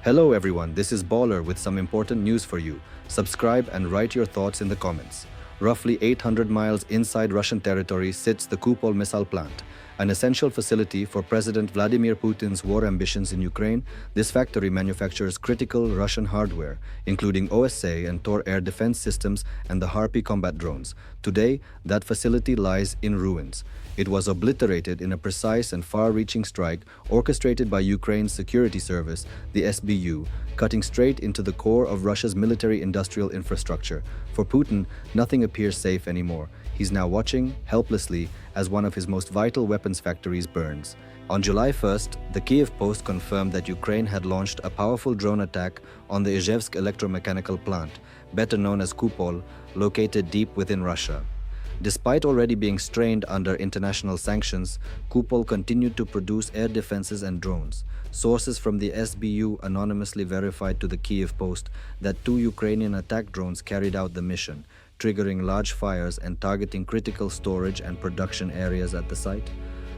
Hello everyone, this is Bawler with some important news for you. Subscribe and write your thoughts in the comments. Roughly 800 miles inside Russian territory sits the Kupol missile plant, an essential facility for President Vladimir Putin's war ambitions in Ukraine. This factory manufactures critical Russian hardware, including OSA and Tor air defense systems and the Harpy combat drones. Today, that facility lies in ruins. It was obliterated in a precise and far-reaching strike orchestrated by Ukraine's security service, the SBU, cutting straight into the core of Russia's military-industrial infrastructure. For Putin, nothing appears safe anymore. He's now watching, helplessly, as one of his most vital weapons factories burns. On July 1st, the Kiev Post confirmed that Ukraine had launched a powerful drone attack on the Izhevsk electromechanical plant, better known as Kupol, located deep within Russia. Despite already being strained under international sanctions, Kupol continued to produce air defenses and drones. Sources from the SBU anonymously verified to the Kiev Post that 2 Ukrainian attack drones carried out the mission, triggering large fires and targeting critical storage and production areas at the site.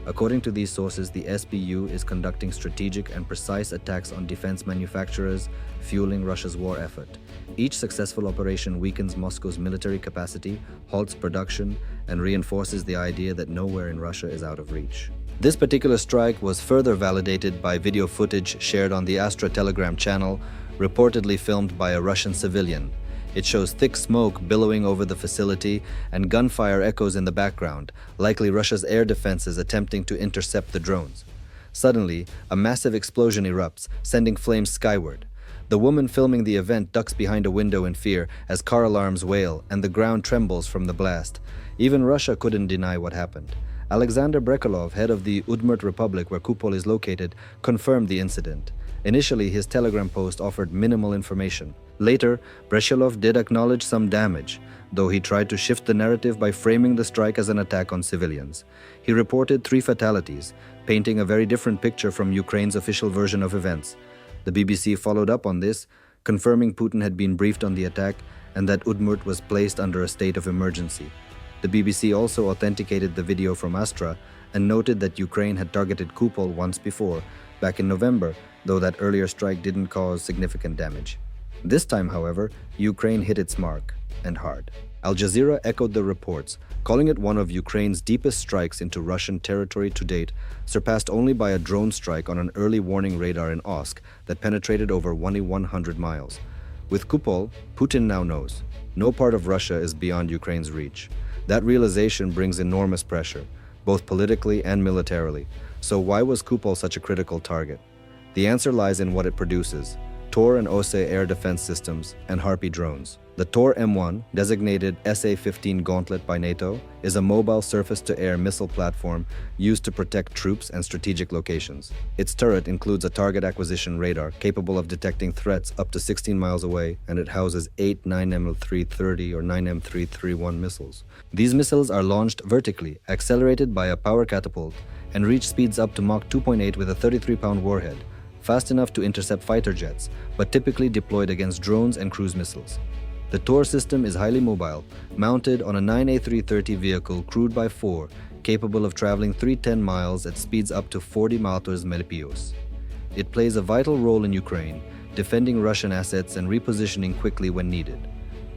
According to these sources, the SBU is conducting strategic and precise attacks on defense manufacturers, fueling Russia's war effort. Each successful operation weakens Moscow's military capacity, halts production, and reinforces the idea that nowhere in Russia is out of reach. This particular strike was further validated by video footage shared on the Astra Telegram channel, reportedly filmed by a Russian civilian. It shows thick smoke billowing over the facility and gunfire echoes in the background, likely Russia's air defenses attempting to intercept the drones. Suddenly, a massive explosion erupts, sending flames skyward. The woman filming the event ducks behind a window in fear as car alarms wail and the ground trembles from the blast. Even Russia couldn't deny what happened. Alexander Brekalov, head of the Udmurt Republic where Kupol is located, confirmed the incident. Initially, his Telegram post offered minimal information. Later, Brekalov did acknowledge some damage, though he tried to shift the narrative by framing the strike as an attack on civilians. He reported 3 fatalities, painting a very different picture from Ukraine's official version of events. The BBC followed up on this, confirming Putin had been briefed on the attack and that Udmurt was placed under a state of emergency. The BBC also authenticated the video from Astra and noted that Ukraine had targeted Kupol once before, back in November, though that earlier strike didn't cause significant damage. This time, however, Ukraine hit its mark, and hard. Al Jazeera echoed the reports, calling it one of Ukraine's deepest strikes into Russian territory to date, surpassed only by a drone strike on an early warning radar in Osk that penetrated over 2,100 miles. With Kupol, Putin now knows. No part of Russia is beyond Ukraine's reach. That realization brings enormous pressure, both politically and militarily. So why was Kupol such a critical target? The answer lies in what it produces: Tor and OSA air defense systems and Harpy drones. The Tor M1, designated SA-15 Gauntlet by NATO, is a mobile surface-to-air missile platform used to protect troops and strategic locations. Its turret includes a target acquisition radar capable of detecting threats up to 16 miles away, and it houses 8 9M330 or 9M331 missiles. These missiles are launched vertically, accelerated by a power catapult, and reach speeds up to Mach 2.8 with a 33-pound warhead, fast enough to intercept fighter jets, but typically deployed against drones and cruise missiles. The Tor system is highly mobile, mounted on a 9A330 vehicle crewed by 4, capable of traveling 310 miles at speeds up to 40 mph. It plays a vital role in Ukraine, defending Russian assets and repositioning quickly when needed.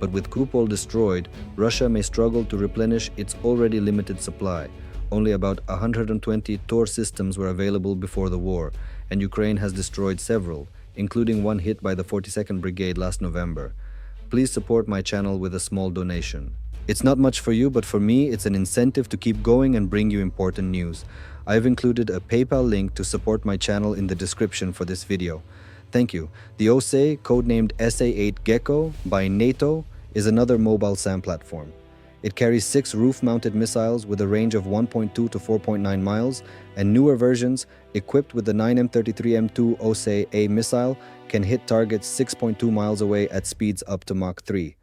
But with Kupol destroyed, Russia may struggle to replenish its already limited supply. Only about 120 Tor systems were available before the war, and Ukraine has destroyed several, including one hit by the 42nd Brigade last November. Please support my channel with a small donation. It's not much for you, but for me, it's an incentive to keep going and bring you important news. I've included a PayPal link to support my channel in the description for this video. Thank you. The OSA, codenamed SA-8 Gecko by NATO, is another mobile SAM platform. It carries 6 roof-mounted missiles with a range of 1.2 to 4.9 miles, and newer versions, equipped with the 9M33M2 OSA-A missile, can hit targets 6.2 miles away at speeds up to Mach 3.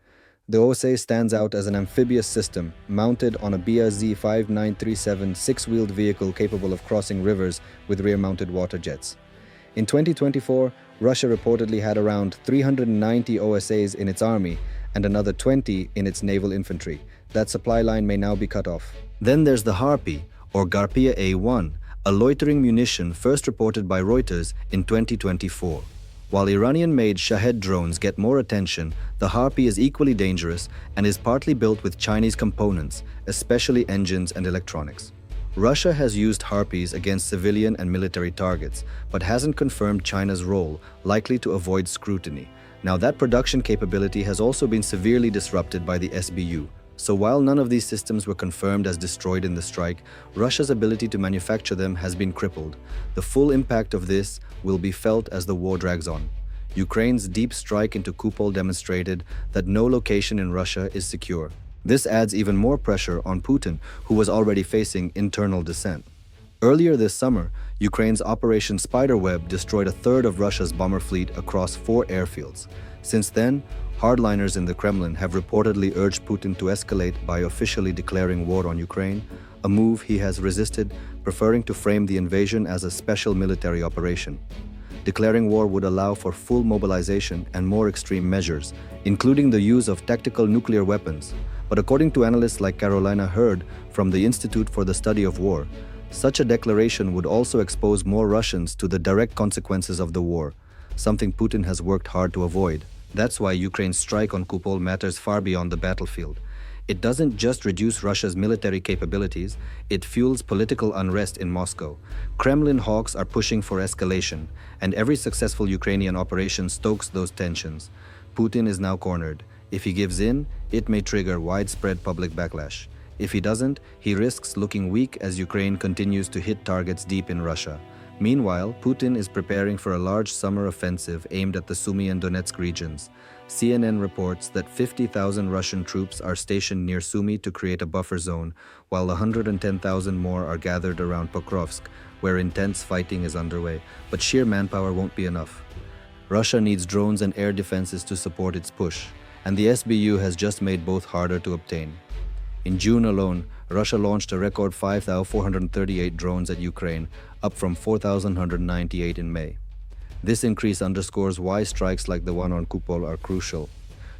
The OSA stands out as an amphibious system, mounted on a BRZ 5937 6-wheeled vehicle capable of crossing rivers with rear-mounted water jets. In 2024, Russia reportedly had around 390 OSAs in its army, and another 20 in its naval infantry. That supply line may now be cut off. Then there's the Harpy, or Garpia A1, a loitering munition first reported by Reuters in 2024. While Iranian-made Shahed drones get more attention, the Harpy is equally dangerous and is partly built with Chinese components, especially engines and electronics. Russia has used Harpies against civilian and military targets, but hasn't confirmed China's role, likely to avoid scrutiny. Now, that production capability has also been severely disrupted by the SBU. So while none of these systems were confirmed as destroyed in the strike, Russia's ability to manufacture them has been crippled. The full impact of this will be felt as the war drags on. Ukraine's deep strike into Kupol demonstrated that no location in Russia is secure. This adds even more pressure on Putin, who was already facing internal dissent. Earlier this summer, Ukraine's Operation Spiderweb destroyed a third of Russia's bomber fleet across 4 airfields. Since then, hardliners in the Kremlin have reportedly urged Putin to escalate by officially declaring war on Ukraine, a move he has resisted, preferring to frame the invasion as a special military operation. Declaring war would allow for full mobilization and more extreme measures, including the use of tactical nuclear weapons. But according to analysts like Carolina Hurd from the Institute for the Study of War, such a declaration would also expose more Russians to the direct consequences of the war, something Putin has worked hard to avoid. That's why Ukraine's strike on Kupol matters far beyond the battlefield. It doesn't just reduce Russia's military capabilities, it fuels political unrest in Moscow. Kremlin hawks are pushing for escalation, and every successful Ukrainian operation stokes those tensions. Putin is now cornered. If he gives in, it may trigger widespread public backlash. If he doesn't, he risks looking weak as Ukraine continues to hit targets deep in Russia. Meanwhile, Putin is preparing for a large summer offensive aimed at the Sumy and Donetsk regions. CNN reports that 50,000 Russian troops are stationed near Sumy to create a buffer zone, while 110,000 more are gathered around Pokrovsk, where intense fighting is underway. But sheer manpower won't be enough. Russia needs drones and air defenses to support its push, and the SBU has just made both harder to obtain. In June alone, Russia launched a record 5,438 drones at Ukraine, up from 4,198 in May. This increase underscores why strikes like the one on Kupol are crucial.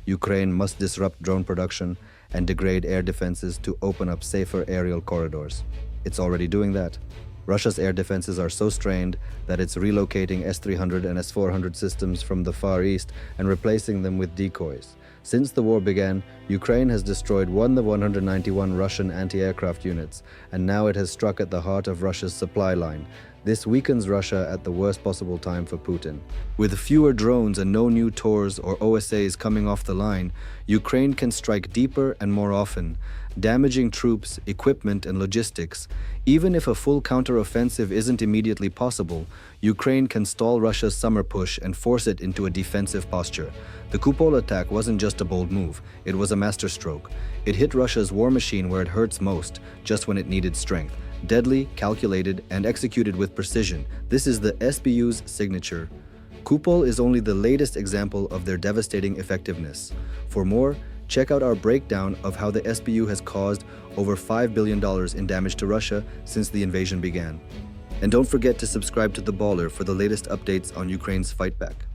Ukraine must disrupt drone production and degrade air defenses to open up safer aerial corridors. It's already doing that. Russia's air defenses are so strained that it's relocating S-300 and S-400 systems from the Far East and replacing them with decoys. Since the war began, Ukraine has destroyed one of the 191 Russian anti-aircraft units, and now it has struck at the heart of Russia's supply line. This weakens Russia at the worst possible time for Putin. With fewer drones and no new TORs or OSAs coming off the line, Ukraine can strike deeper and more often, damaging troops, equipment, and logistics. Even if a full counter-offensive isn't immediately possible, Ukraine can stall Russia's summer push and force it into a defensive posture. The Kupol attack wasn't just a bold move, it was a masterstroke. It hit Russia's war machine where it hurts most, just when it needed strength. Deadly, calculated, and executed with precision. This is the SBU's signature. Kupol is only the latest example of their devastating effectiveness. For more, check out our breakdown of how the SBU has caused over $5 billion in damage to Russia since the invasion began. And don't forget to subscribe to the Bawler for the latest updates on Ukraine's fight back.